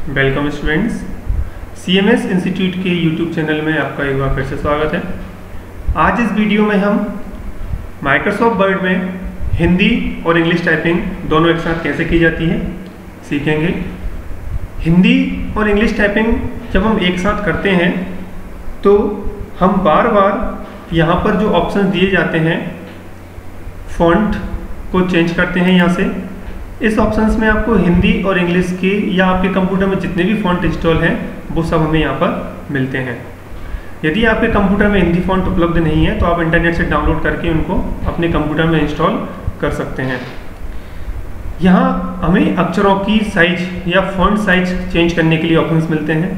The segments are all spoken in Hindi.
वेलकम स्टूडेंट्स, CMS इंस्टीट्यूट के यूट्यूब चैनल में आपका एक बार फिर से स्वागत है। आज इस वीडियो में हम माइक्रोसॉफ्ट वर्ड में हिंदी और इंग्लिश टाइपिंग दोनों एक साथ कैसे की जाती है सीखेंगे। हिंदी और इंग्लिश टाइपिंग जब हम एक साथ करते हैं तो हम बार बार यहाँ पर जो ऑप्शन दिए जाते हैं फ़ॉन्ट को चेंज करते हैं। यहाँ से इस ऑप्शंस में आपको हिंदी और इंग्लिश के या आपके कंप्यूटर में जितने भी फ़ॉन्ट इंस्टॉल हैं वो सब हमें यहाँ पर मिलते हैं। यदि आपके कंप्यूटर में हिंदी फ़ॉन्ट उपलब्ध नहीं है तो आप इंटरनेट से डाउनलोड करके उनको अपने कंप्यूटर में इंस्टॉल कर सकते हैं। यहाँ हमें अक्षरों की साइज या फ़ॉन्ट साइज चेंज करने के लिए ऑप्शंस मिलते हैं।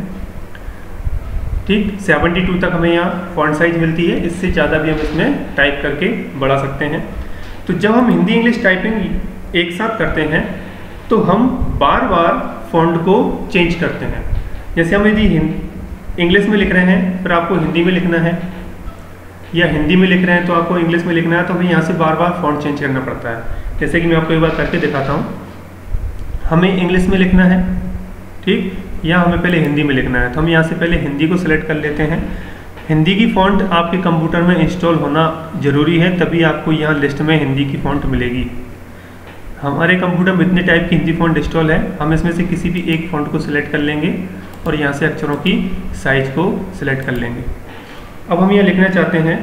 ठीक 72 तक हमें यहाँ फ़ॉन्ट साइज मिलती है, इससे ज़्यादा भी हम इसमें टाइप करके बढ़ा सकते हैं। तो जब हम हिंदी इंग्लिश टाइपिंग एक साथ करते हैं तो हम बार बार फ़ॉन्ट को चेंज करते हैं। जैसे हम यदि इंग्लिश में लिख रहे हैं फिर आपको हिंदी में लिखना है, या हिंदी में लिख रहे हैं तो आपको इंग्लिश में लिखना है, तो हमें यहाँ से बार बार फ़ॉन्ट चेंज करना पड़ता है। जैसे कि मैं आपको एक बार करके दिखाता हूँ। हमें इंग्लिश में लिखना है, ठीक, या हमें पहले हिंदी में लिखना है, तो हम यहाँ से पहले हिंदी को सिलेक्ट कर लेते हैं। हिंदी की फ़ॉन्ट आपके कंप्यूटर में इंस्टॉल होना ज़रूरी है, तभी आपको यहाँ लिस्ट में हिंदी की फ़ॉन्ट मिलेगी। हमारे कंप्यूटर में इतने टाइप की हिंदी फ़ॉन्ट इंस्टॉल है, हम इसमें से किसी भी एक फ़ॉन्ट को सिलेक्ट कर लेंगे और यहाँ से अक्षरों की साइज को सिलेक्ट कर लेंगे। अब हम यहाँ लिखना चाहते हैं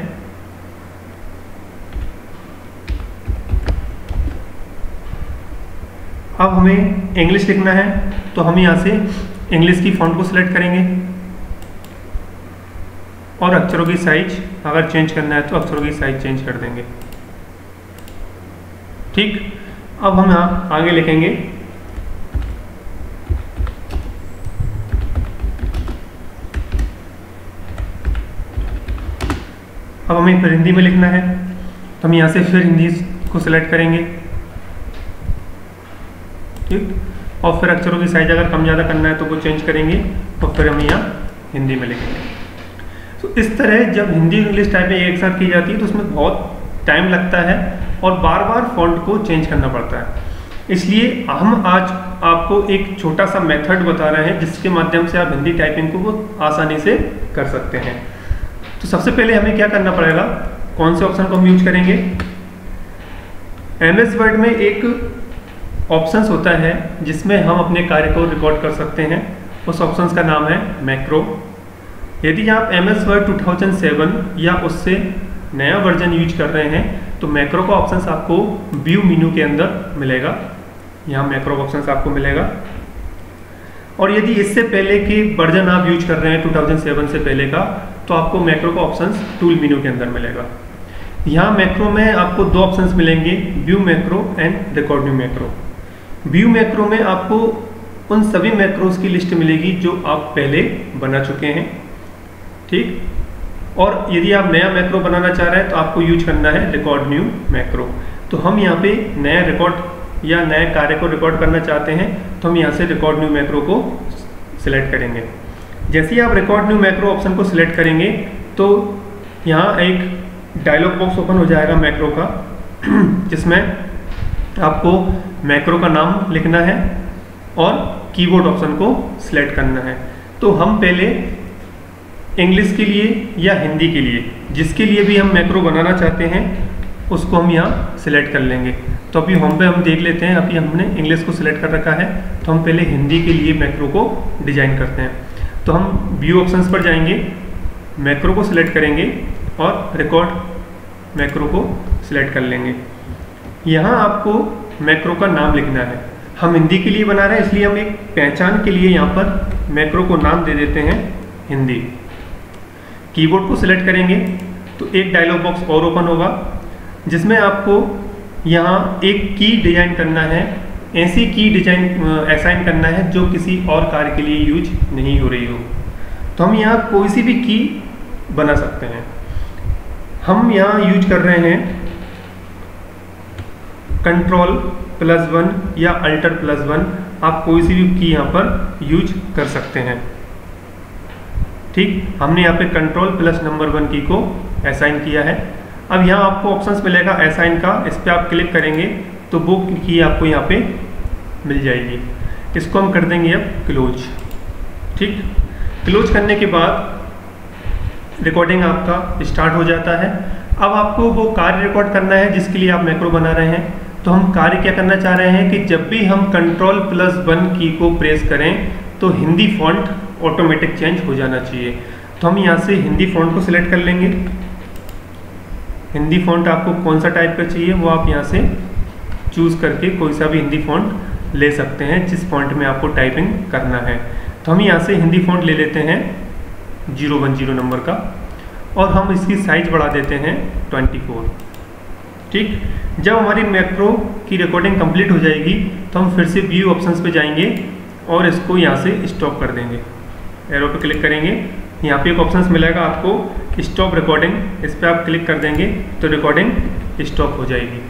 अब हमें इंग्लिश लिखना है, तो हम यहाँ से इंग्लिश की फ़ॉन्ट को सिलेक्ट करेंगे और अक्षरों की साइज अगर चेंज करना है तो अक्षरों की साइज चेंज कर देंगे। ठीक, अब हम यहाँ आगे लिखेंगे अब हमें फिर हिंदी में लिखना है, तो हम यहाँ से फिर हिंदी को सिलेक्ट करेंगे। ठीक, और फिर अक्षरों की साइज अगर कम ज़्यादा करना है तो वो चेंज करेंगे और फिर हम यहाँ हिंदी में लिखेंगे। तो इस तरह जब हिंदी और इंग्लिश टाइपिंग एक साथ की जाती है तो उसमें बहुत टाइम लगता है और बार बार फ़ॉन्ट को चेंज करना पड़ता है। इसलिए हम आज आपको एक छोटा सा मेथड बता रहे हैं जिसके माध्यम से आप हिंदी टाइपिंग को बहुत आसानी से कर सकते हैं। तो सबसे पहले हमें क्या करना पड़ेगा, कौन से ऑप्शन को हम यूज करेंगे। MS वर्ड में एक ऑप्शंस होता है जिसमें हम अपने कार्य को रिकॉर्ड कर सकते हैं। उस ऑप्शंस का नाम है मैक्रो। यदि आप MS वर्ड 2007 या उससे नया वर्जन यूज कर रहे हैं तो मैक्रो का ऑप्शंस आपको व्यू मेन्यू के अंदर मिलेगा। यहाँ मैक्रो का ऑप्शंस आपको मिलेगा। और यदि इससे पहले के वर्जन आप यूज कर रहे हैं 2007 से पहले का, तो आपको मैक्रो का ऑप्शंस टूल मेन्यू के अंदर मिलेगा। यहाँ मैक्रो में आपको दो ऑप्शंस मिलेंगे, view macro and record new macro. View macro में आपको उन सभी मैक्रोज की लिस्ट मिलेगी जो आप पहले बना चुके हैं। ठीक, और यदि आप नया मैक्रो बनाना चाह रहे हैं तो आपको यूज करना है रिकॉर्ड न्यू मैक्रो। तो हम यहाँ पे नया रिकॉर्ड या नए कार्य को रिकॉर्ड करना चाहते हैं तो हम यहाँ से रिकॉर्ड न्यू मैक्रो को सिलेक्ट करेंगे। जैसे ही आप रिकॉर्ड न्यू मैक्रो ऑप्शन को सिलेक्ट करेंगे तो यहाँ एक डायलॉग बॉक्स ओपन हो जाएगा मैक्रो का, जिसमें आपको मैक्रो का नाम लिखना है और कीबोर्ड ऑप्शन को सिलेक्ट करना है। तो हम पहले इंग्लिश के लिए या हिंदी के लिए, जिसके लिए भी हम मैक्रो बनाना चाहते हैं उसको हम यहाँ सिलेक्ट कर लेंगे। तो अभी होम पे हम देख लेते हैं। अभी हमने इंग्लिश को सिलेक्ट कर रखा है तो हम पहले हिंदी के लिए मैक्रो को डिजाइन करते हैं। तो हम व्यू ऑप्शंस पर जाएंगे, मैक्रो को सिलेक्ट करेंगे और रिकॉर्ड मैक्रो को सिलेक्ट कर लेंगे। यहाँ आपको मैक्रो का नाम लिखना है। हम हिंदी के लिए बना रहे हैं इसलिए हम एक पहचान के लिए यहाँ पर मैक्रो को नाम दे देते हैं हिंदी। कीबोर्ड को सिलेक्ट करेंगे तो एक डायलॉग बॉक्स और ओपन होगा जिसमें आपको यहाँ एक की डिजाइन करना है, ऐसी की डिजाइन असाइन करना है जो किसी और कार्य के लिए यूज नहीं हो रही हो। तो हम यहाँ कोई सी भी की बना सकते हैं। हम यहाँ यूज कर रहे हैं Ctrl+1 या Alt+1, आप कोई सी भी की यहाँ पर यूज कर सकते हैं। ठीक, हमने यहाँ पे Ctrl+1 की को असाइन किया है। अब यहाँ आपको ऑप्शंस मिलेगा असाइन का, इस पर आप क्लिक करेंगे तो वो की आपको यहाँ पे मिल जाएगी। इसको हम कर देंगे अब क्लोज। ठीक, क्लोज करने के बाद रिकॉर्डिंग आपका स्टार्ट हो जाता है। अब आपको वो कार्य रिकॉर्ड करना है जिसके लिए आप मैक्रो बना रहे हैं। तो हम कार्य क्या करना चाह रहे हैं कि जब भी हम Ctrl+1 की को प्रेस करें तो हिंदी फॉन्ट ऑटोमेटिक चेंज हो जाना चाहिए। तो हम यहाँ से हिंदी फॉन्ट को सिलेक्ट कर लेंगे। हिंदी फॉन्ट आपको कौन सा टाइप का चाहिए वो आप यहाँ से चूज़ करके कोई सा भी हिंदी फॉन्ट ले सकते हैं जिस फॉन्ट में आपको टाइपिंग करना है। तो हम यहाँ से हिंदी फॉन्ट ले लेते हैं 010 नंबर का और हम इसकी साइज बढ़ा देते हैं 24। ठीक, जब हमारी मैक्रो की रिकॉर्डिंग कंप्लीट हो जाएगी तो हम फिर से व्यू ऑप्शंस पे जाएंगे और इसको यहाँ से स्टॉप कर देंगे। एरो पे क्लिक करेंगे, यहाँ पे एक ऑप्शंस मिलेगा आपको स्टॉप रिकॉर्डिंग, इस पर आप क्लिक कर देंगे तो रिकॉर्डिंग स्टॉप हो जाएगी।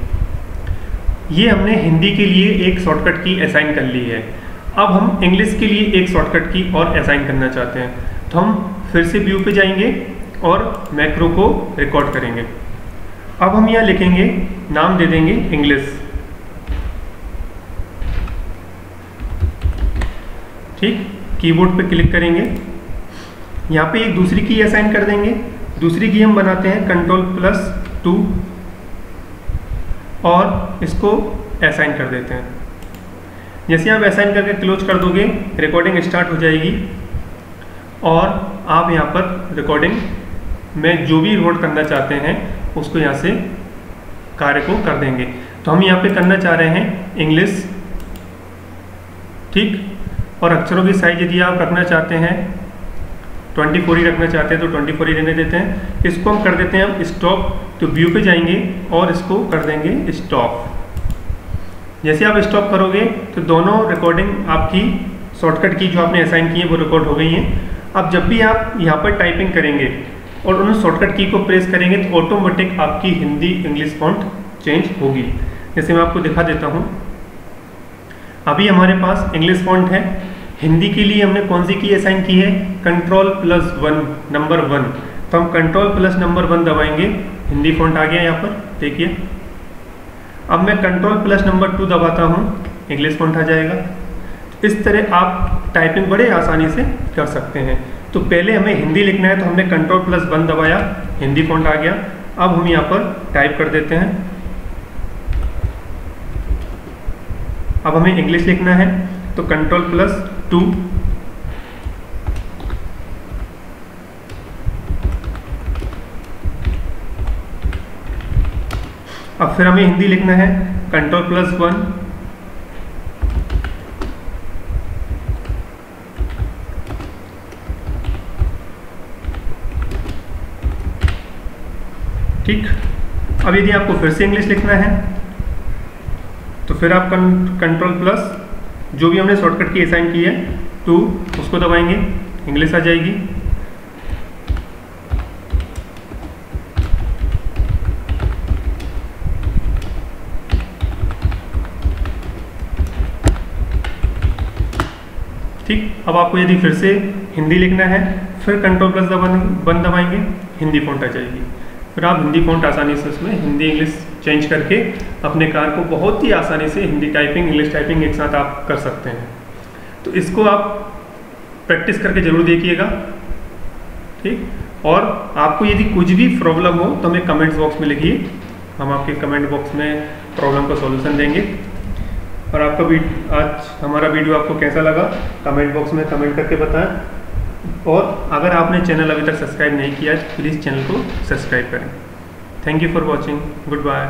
ये हमने हिंदी के लिए एक शॉर्टकट की असाइन कर ली है। अब हम इंग्लिश के लिए एक शॉर्टकट की और असाइन करना चाहते हैं। तो हम फिर से व्यू पे जाएंगे और मैक्रो को रिकॉर्ड करेंगे। अब हम यहाँ लिखेंगे, नाम दे देंगे इंग्लिश। ठीक, कीबोर्ड पे क्लिक करेंगे, यहाँ पे एक दूसरी की असाइन कर देंगे। दूसरी की हम बनाते हैं Ctrl+2 और इसको असाइन कर देते हैं। जैसे आप असाइन करके क्लोज कर दोगे रिकॉर्डिंग स्टार्ट हो जाएगी और आप यहाँ पर रिकॉर्डिंग में जो भी रिकॉर्ड करना चाहते हैं उसको यहाँ से कार्य को कर देंगे। तो हम यहाँ पे करना चाह रहे हैं इंग्लिश। ठीक, और अक्षरों की साइज यदि आप रखना चाहते हैं 24 ही रखना चाहते हैं तो 24 ही रहने देते हैं। इसको हम कर देते हैं हम स्टॉप। तो व्यू पे जाएंगे और इसको कर देंगे स्टॉप। जैसे आप स्टॉप करोगे तो दोनों रिकॉर्डिंग आपकी शॉर्टकट की जो आपने असाइन की है वो रिकॉर्ड हो गई हैं। अब जब भी आप यहाँ पर टाइपिंग करेंगे और उन शॉर्टकट की को प्रेस करेंगे तो ऑटोमेटिक आपकी हिंदी इंग्लिश फॉन्ट चेंज होगी। जैसे मैं आपको दिखा देता हूँ, अभी हमारे पास इंग्लिश फॉन्ट है। हिंदी के लिए हमने कौन सी की असाइन की है, Ctrl+1 नंबर 1। तो हम Ctrl+1 दबाएंगे, हिंदी फॉन्ट आ गया यहाँ पर देखिए। अब मैं Ctrl+2 दबाता हूँ, इंग्लिश फॉन्ट आ जाएगा। इस तरह आप टाइपिंग बड़े आसानी से कर सकते हैं। तो पहले हमें हिंदी लिखना है तो हमने Ctrl+1 दबाया, हिंदी फॉन्ट आ गया। अब हम यहाँ पर टाइप कर देते हैं। अब हमें इंग्लिश लिखना है तो Ctrl+2, अब फिर हमें हिंदी लिखना है Ctrl+1, ठीक। अब यदि आपको फिर से इंग्लिश लिखना है तो फिर आप Ctrl+ जो भी हमने शॉर्टकट की असाइन की है 2 उसको दबाएंगे, इंग्लिश आ जाएगी। ठीक, अब आपको यदि फिर से हिंदी लिखना है फिर Ctrl+1 दबाएंगे, हिंदी फॉन्ट आ जाएगी। फिर आप हिंदी फॉन्ट आसानी से उसमें हिंदी इंग्लिश चेंज करके अपने कार्य को बहुत ही आसानी से हिंदी टाइपिंग इंग्लिश टाइपिंग एक साथ आप कर सकते हैं। तो इसको आप प्रैक्टिस करके ज़रूर देखिएगा। ठीक, और आपको यदि कुछ भी प्रॉब्लम हो तो हमें कमेंट्स बॉक्स में लिखिए, हम आपके कमेंट बॉक्स में प्रॉब्लम का सॉल्यूशन देंगे। और आपका आज हमारा वीडियो आपको कैसा लगा कमेंट बॉक्स में कमेंट करके बताएं। और अगर आपने चैनल अभी तक सब्सक्राइब नहीं किया है तो प्लीज़ चैनल को सब्सक्राइब करें। Thank you for watching, good bye.